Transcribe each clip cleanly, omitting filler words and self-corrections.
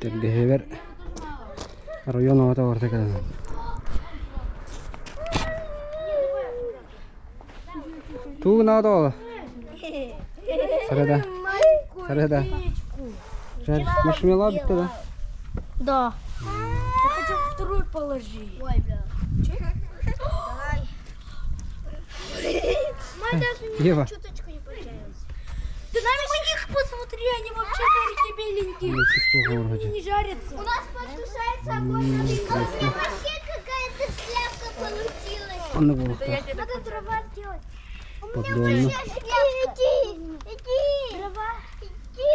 Tergeheber rayón avata orta kadan. Tu na da. Sarada. Sarada. Жаль, маршмеллоу битти да? Да. Я хотел второй положить. Ой, бля. Давай. Ева. Чуточку не получается. Ты на них посмотри, они вообще такие беленькие. Не жарятся. У нас подсушается огонь. Вообще какая-то шляпка получилась. Надо дрова сделать. У меня вообще шляпка. Иди. Дрова. Иди.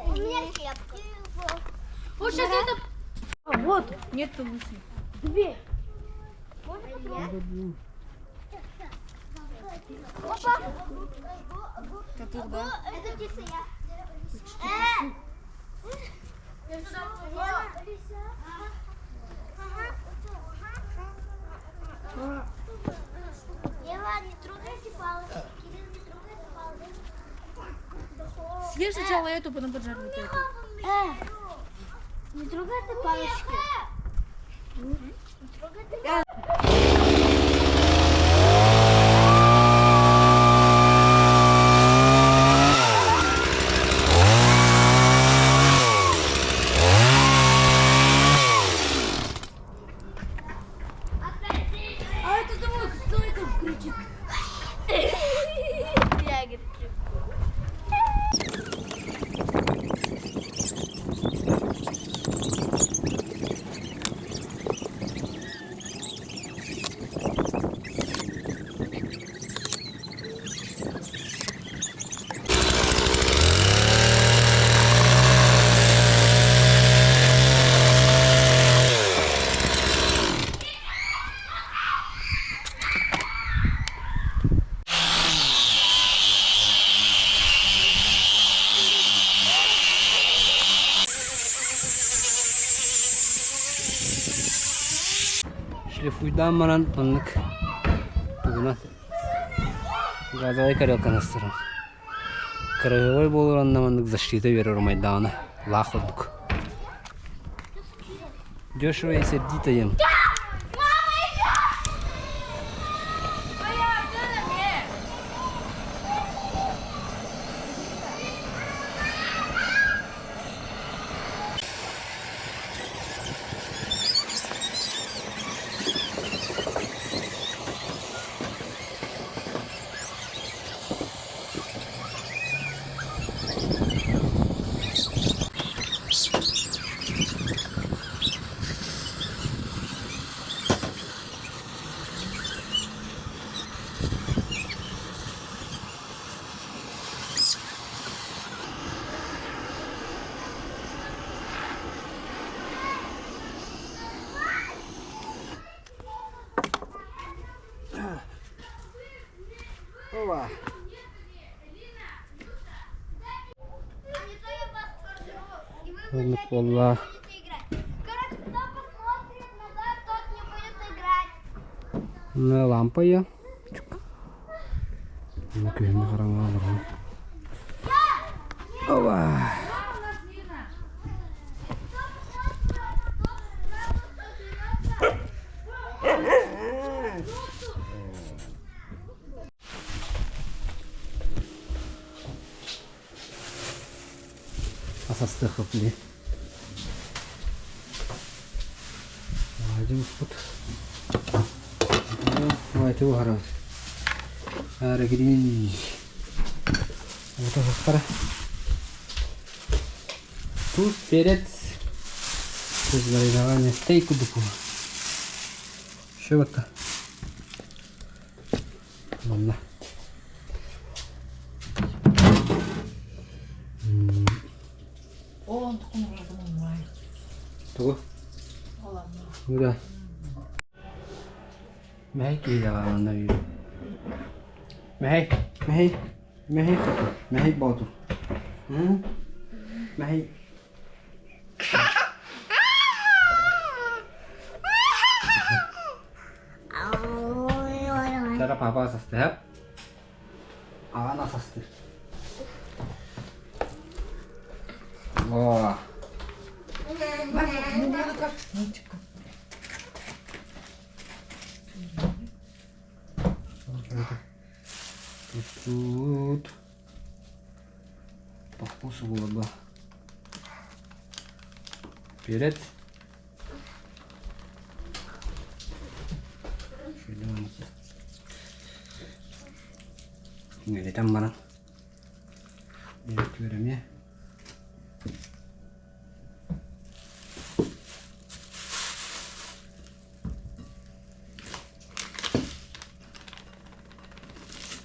У меня шляпка. Вот сейчас это... А, вот. Нет лучше. Две. Опа. Это кисая. Ева, не трогайте палочки. Кирилл, не трогайте палочки. Съешь сначала эту, потом поджарь вот эту. Не трогайте палочки. Не трогайте палочки. А это думаю, кто это кричит? Я кричу. Шлифуйдан манан оннук. Тугунан. Газовый карел канастрын. Краевой болур аннамандык защита берер майдана. Лаходук. Дешево и сердито ем. Ова. Ладно, пола. Короче, кто посмотрит назад, тот не будет играть. На лампа я. Ну кем харангал. Ова. Асастыхопли. Один спут. Ой, ты угорал. Арагри. Вот это пора. Туз, перец. Туз маринование стейку дуку. Еще вот так. Ладно. Он такой уже понимает. Тугу. Ладно. Да. Мягкий давай он наведу. Мягкий боту. Мягкий. Cara papa sastep. Ana sastep. Wah. Ничка. Тут. По вкусу было бы. Перец. Ini tam mana? Ini kurangnya.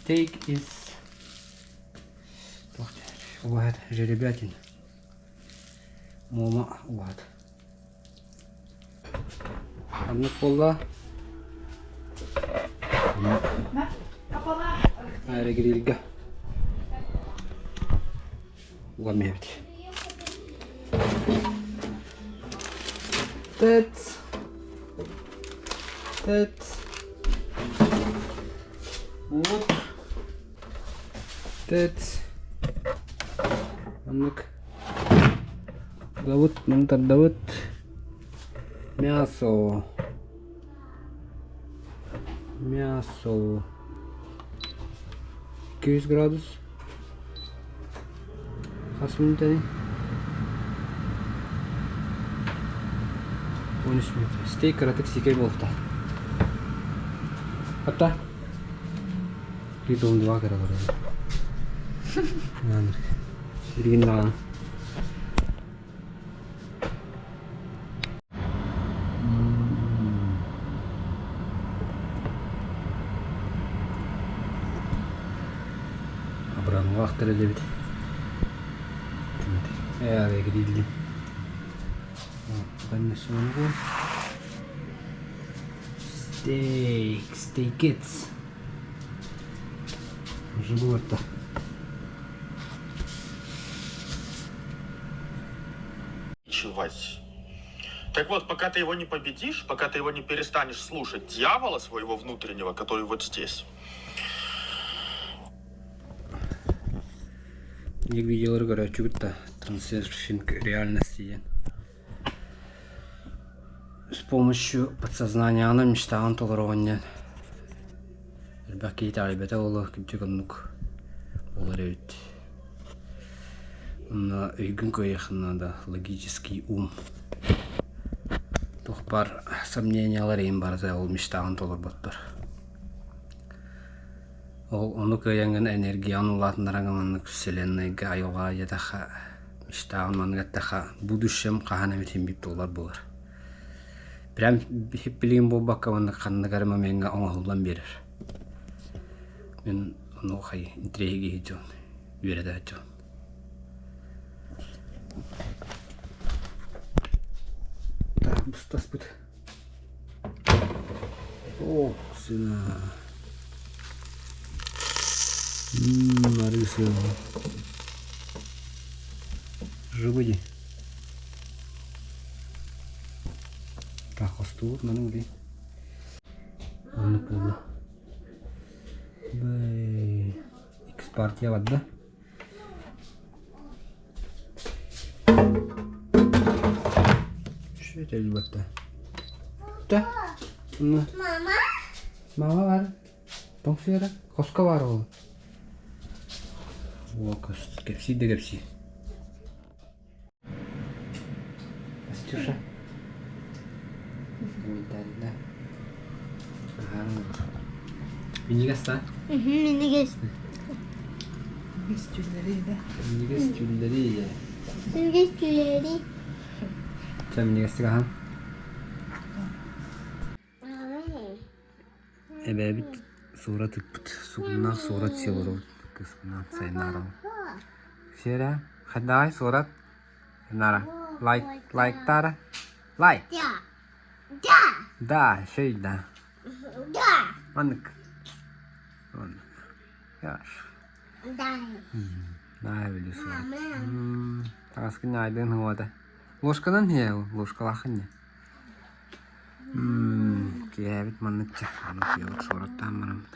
Steak is واحد жеребятин. Мома واحد. Амны қолда. Air grillga. Ламевит. That's. Вот. That's. Аннык. Давут, мантар давут. Мясо. 200 градус. Kaç minute? 13 minute. Steak karatık sikey bolta. Hatta bir don dua kara var. Yani bir gün daha. Buranın vaxtları da bit. Eğer gidildim. Ben de sonra steakets. Живота. Так вот, пока ты его не победишь, пока ты его не перестанешь слушать дьявола своего внутреннего, который вот здесь. Ник видеолар көрөчү бутта трансерфинг реальности. С помощью подсознания она мечтала толерования. Баки талибете олу кимчигоннук оларыт. На үйгүн көйөхүнө да логический ум. Тухпар сомнениялар эң барда ол мечтаган толорботтор. Ол оны көйәнген энергияны улатындараңаманнык вселенныйга айылга ятаха мечтаган мангаттаха будущем кахана метин бип доллар болар. Прям хиппилигин болбакка маны канныгарыма менге оңолдан берер. Мен оны хай интриги хижон үйрөдө ачон. Так, бустас бут. О, сына. Марыса. Живоди. Так, оступ, наның ди. Оны полу. Бай. Икс партия вадда. Что это ребята? Да? Мама? Мама var. Тонсера. Коска var oğlum. Волкос. Кепси да кепси. Астюша. Комментарий, Ага. Minigasta. Minigaz. Üstülleriydi. Minigas tülleri ya. Minigaz tüyleri. Sen minigasta kahan. Ebebit surat ıpıt. Sugunnak surat siloro. Kısmından sayınlara. Sera. Haday surat. Nara. Like tara. Like. Da. Şey da. Anlık. Yaş. Daha biliyorsun. Taskın aydın havada. Ложкадан не, ложка лахanya. Киевит маныча. Аны киевит сораттан манам.